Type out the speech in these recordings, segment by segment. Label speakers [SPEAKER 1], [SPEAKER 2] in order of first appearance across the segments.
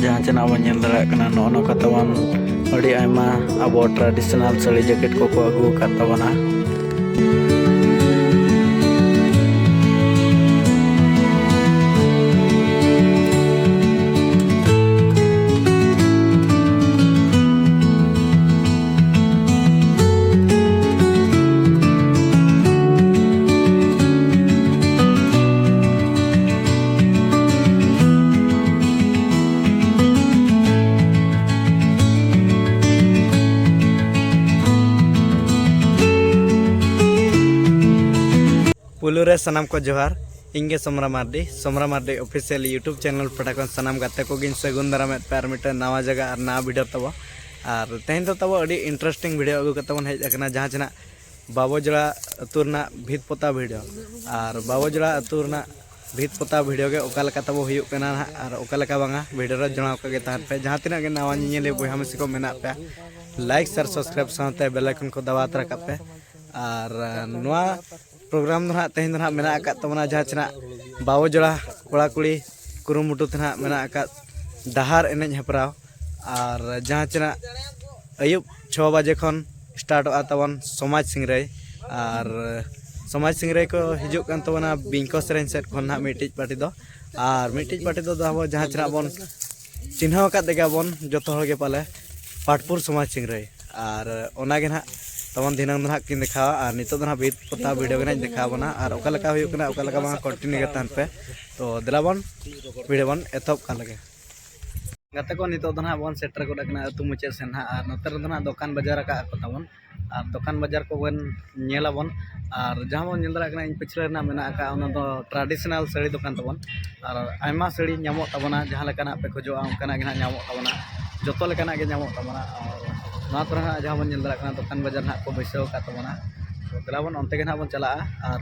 [SPEAKER 1] जहाँ चना बन ñel dara kana nono katawan adi aima abo traditional sari jacket ko agu katawana पुलुरे सनाम को जोहार इंगे समरा मार्डी ऑफिशियल यूट्यूब चैनल पटाकन सनाम गाते को गिन सगुन दाराम पैर मीटर नवा जगह और नवा वीडियो तब और तेहन तो तब अड़ी इंटरेस्टिंग वीडियो अगू कतबन हेज अकना जहाँ चना बाबोजोड़ा अतु रना भीत पोता वीडियो और बाबोजोड़ा अतु रना भीत पोता वीडियो के ओकालका तब हुयुग कना और ओकालका बांगा वीडियो रे जणाव के तहन पे जहाँ तिना के नवा नियले बयहा मिसी को मेना पे लाइक शेयर सब्सक्राइब साथे बेल आइकन को दबा तरा पे और नवा प्रोग्राम ना तेहन ना मेना तबना जहाँ चना बाबोजोड़ा कोड़ा कुड़ी कुरुमुटु ना मेना डहार एनेज हेपराव और जहाँ चना अयुब 6 बजे खन स्टार्ट तबन समाज सिंगराई और समाज सिंगराई को हिजुग कान तबना बिंको सेरेन सेट खन ना मिटिज पार्टी दो और मिटिज पार्टी दो अब जहाँ चना बन चिन्ह देगा बन जो के पाले पाटपुर समाज सिंगराई और ओनागे ना तबन दिनांग ना किन देखा और नितो ना भीत पोता वीडियो के देखा बना और ओकालका हुयुग कना ओकालका बा कंटिन्यू के तहन पे तो दिलाबन वीडियो बन एतब का लगे गाते को नितो ना बन सेटर को डकना अतु मुचे सेन हा और नतर ना दुकान बाजार का को तबन और दुकान बाजार को बन नेलाबन और जहां बन नेल दरा इन पिछले ना मेना का ओना दो ट्रेडिशनल साड़ी दुकान तबन और आयमा साड़ी नामो तबना जहां लेकाना पे खोजोआ उनकाना गे नामो तबना जतो लेकाना गे नामो तबना और ना तो ना जहाँ बन नेल दरा दुकान बाजार ना को बैसाव का तबना तो दिलाबन अंते के ना बन चला और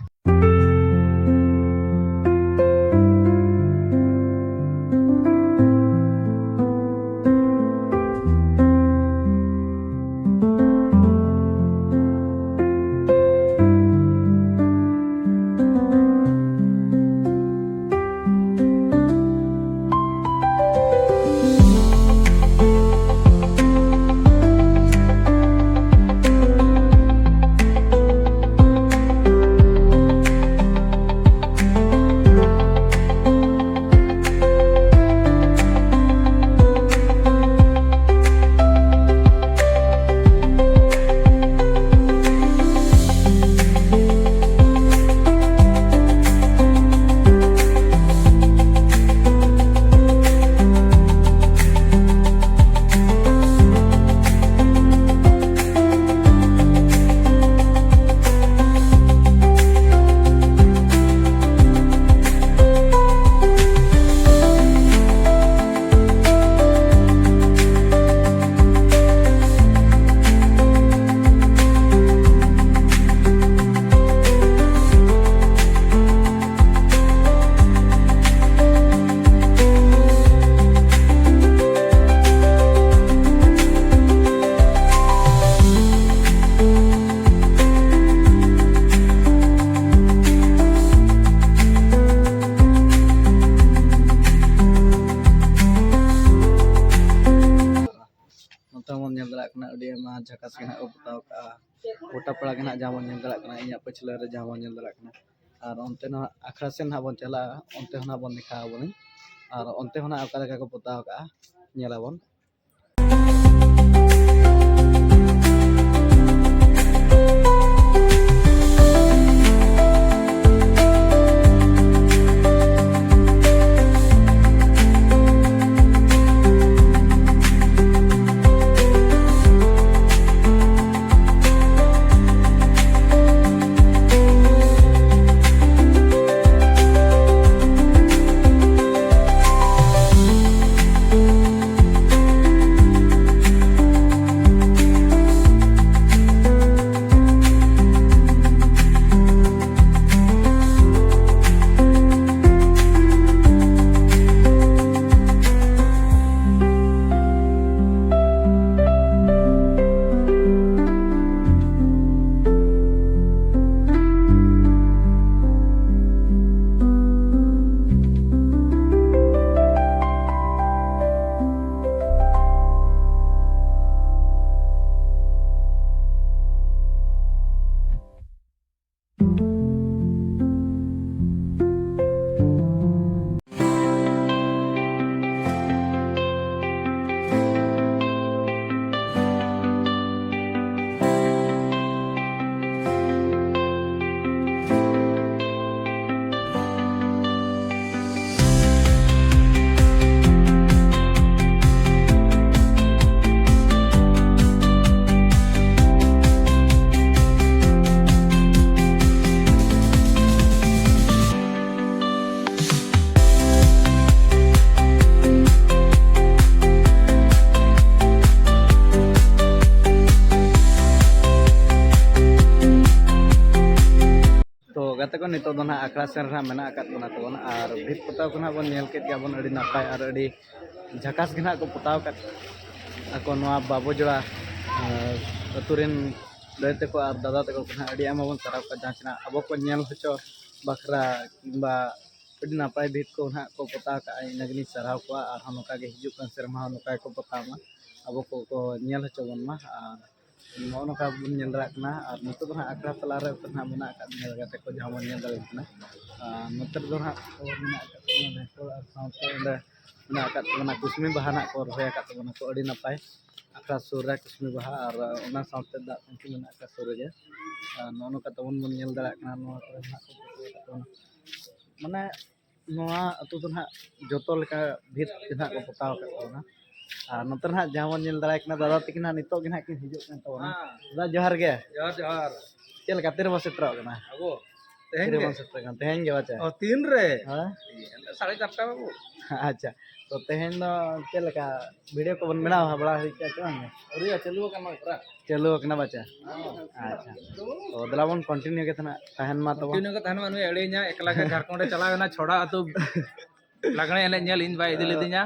[SPEAKER 1] झकास के ना बताओ का गोटा पड़ा के ना जहाँ बन नेल दरा इन पिछले रे जहाँ बन नेल दरा और अंते ना अखड़ा से ना बन चला अंते ना बन देखा बन और अंते ना ओकालका को बताओ का नेलाबन आखड़ा सेन रहा मेना आकात बना तबन और भित पोताव को ना बन नेल केत गया बन अड़ी नापाय और अड़ी झकास के ना को पोताव कत ako noa babojoda aturin dari teko ar dada teko kena adi ama bon sarap ka jachna abo ko nyel hocho bakra kimba adi napai bit ko na ko pota ka ai nagni sarau ko ar hanoka ge hiju kan serma hanoka ko pota ma abo ko nyel hocho bon ma mo noka bun nyel rak na ar nutu na akra tala re na mena ka nyel ga teko jaman nyel dal na nutu do na ko mena ka na ko ar saute enda mena ka na kusmi bahana ko roya ka na ko adi napai akra surra kusmi baha ar ona saute da kunki mena ka surja nono ka tabon bun nyel dal na no ko na ko mane noa atu do na joto leka bhit kena ko potaw ka na नंतर ना जहाँ निल दाड़ा कना दादा तकिन नितो गे किन हिजुग कन तबना दादा जोहार गे जोहार जोहार चल का तेरे बस सेटर कना अबो तेहेन गे बस सेटर कन तेहेन गे बच्चा ओ 3 रे हां 4:30 बाबू अच्छा तो तेहेन नो चल का वीडियो को बन बना बड़ा है क्या क्या अरे चलो कना एकरा चलो कना बच्चा अच्छा तो दलावन कंटिन्यू के तना तहन मा तो कंटिन्यू के तहन मा एड़ेኛ एकला के झारखंड चला ना छोड़ा तो लगने एने nyel इन बाय इदिले दिnya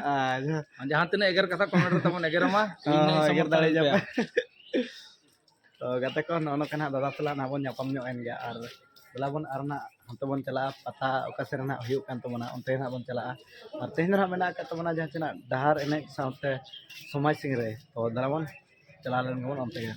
[SPEAKER 1] जहां तने एगर कथा कमेंट तमन एगर मा एगर दाले जा तो गाते को नोनो कना दादा सला ना बन nyapam nyok en ga ar bela bon arna hanto bon chala pata oka serna huyuk kan tomana onte na bon chala ar tehna na mena ka tomana jahan chena dahar ene saute somaj sing re to dala bon chala len bon onte ga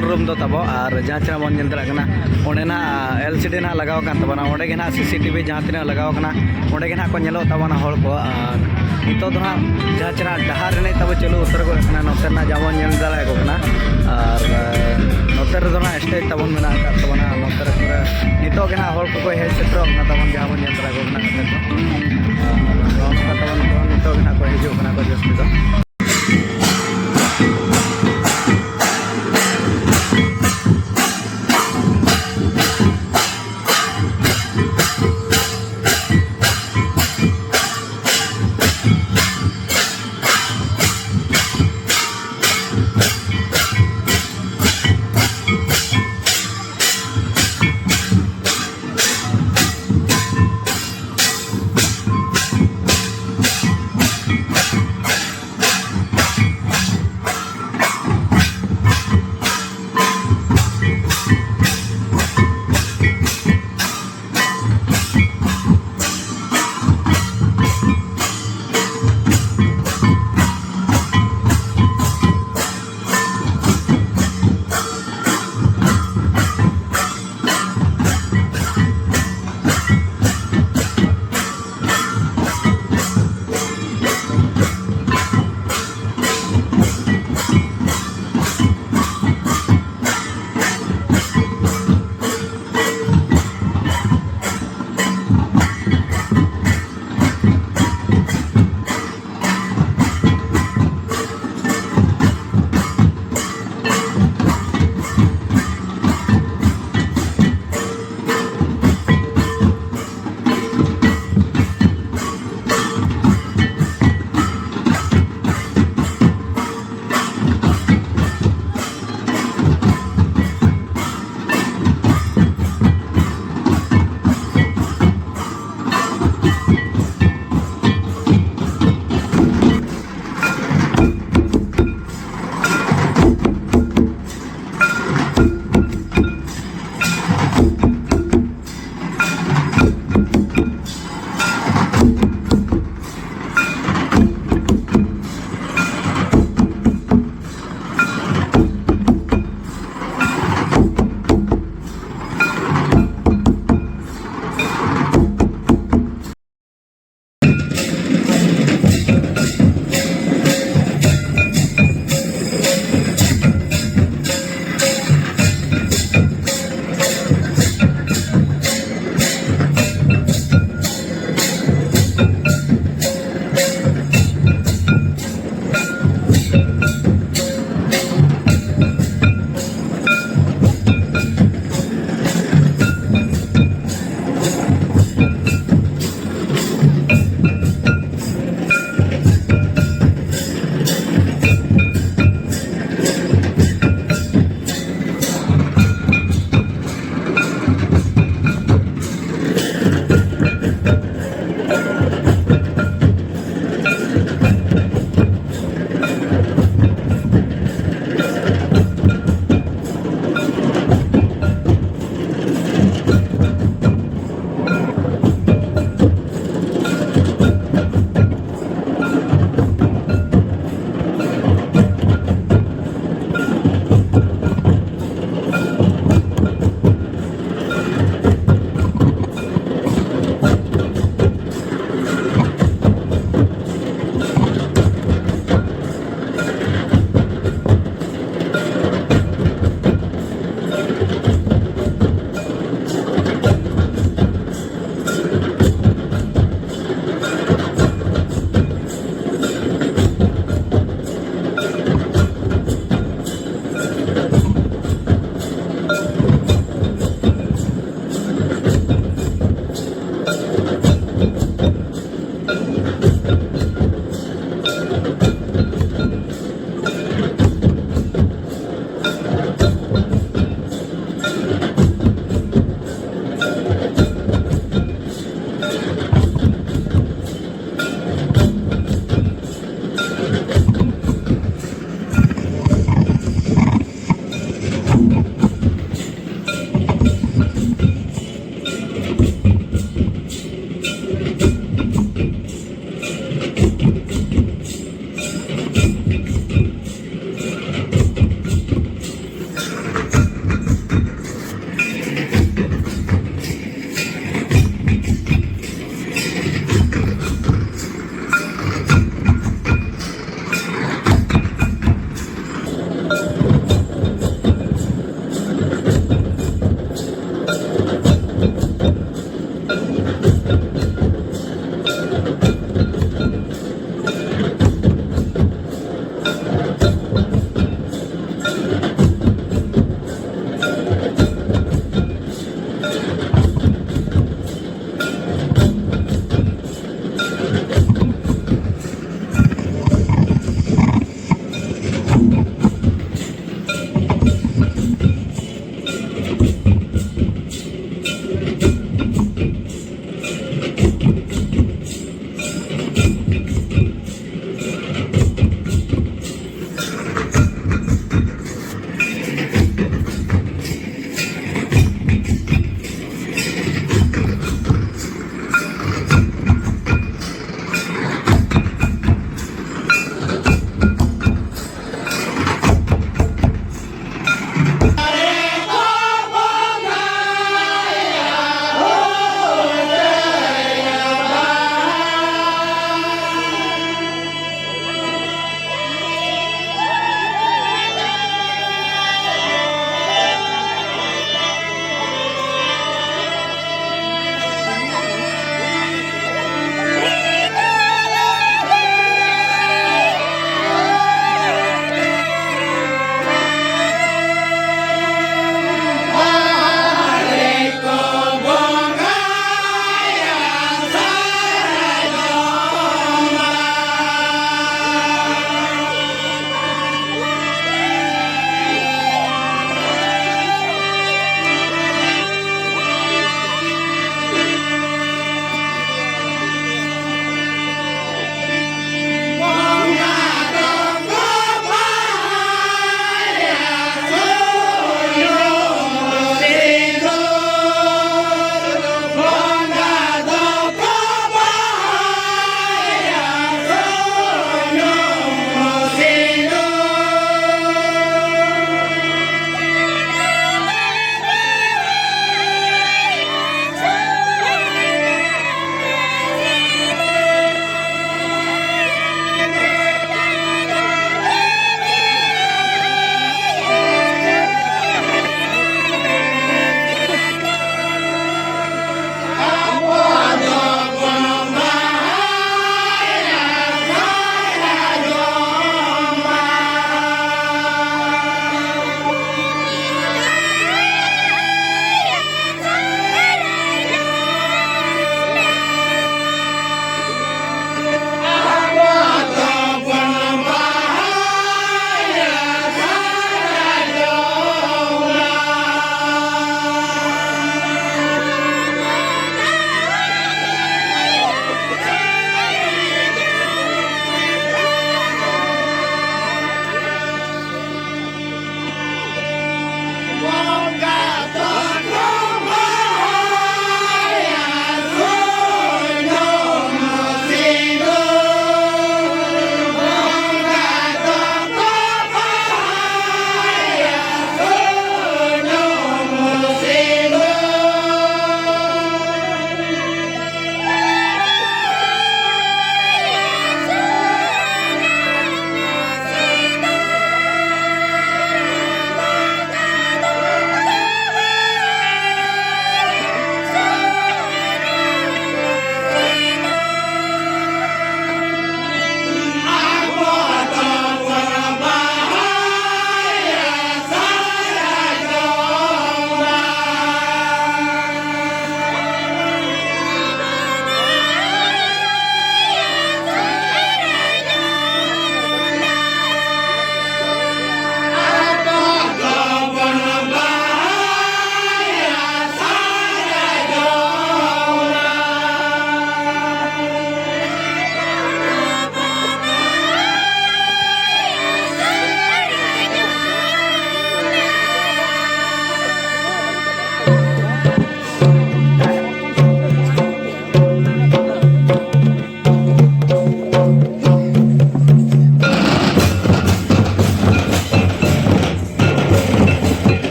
[SPEAKER 1] control room दो तब और जहाँ चेना बन जल दाड़ा ओंडे ना LCD ना लगाव कान तबना ओंडे गे ना CCTV जहाँ तीना लगाव कना ओंडे गे ना को नेलो तबना हड़ को नितो दो ना जहाँ चेना डहार ने तब चलो उतर को कना नोते ना जावन जल दाड़ा को कना और नोते रे दो ना स्टेज तबन मेना का तबना नोते रे नितो गे ना हड़ को हेड सेटर ना तबन जहाँ बन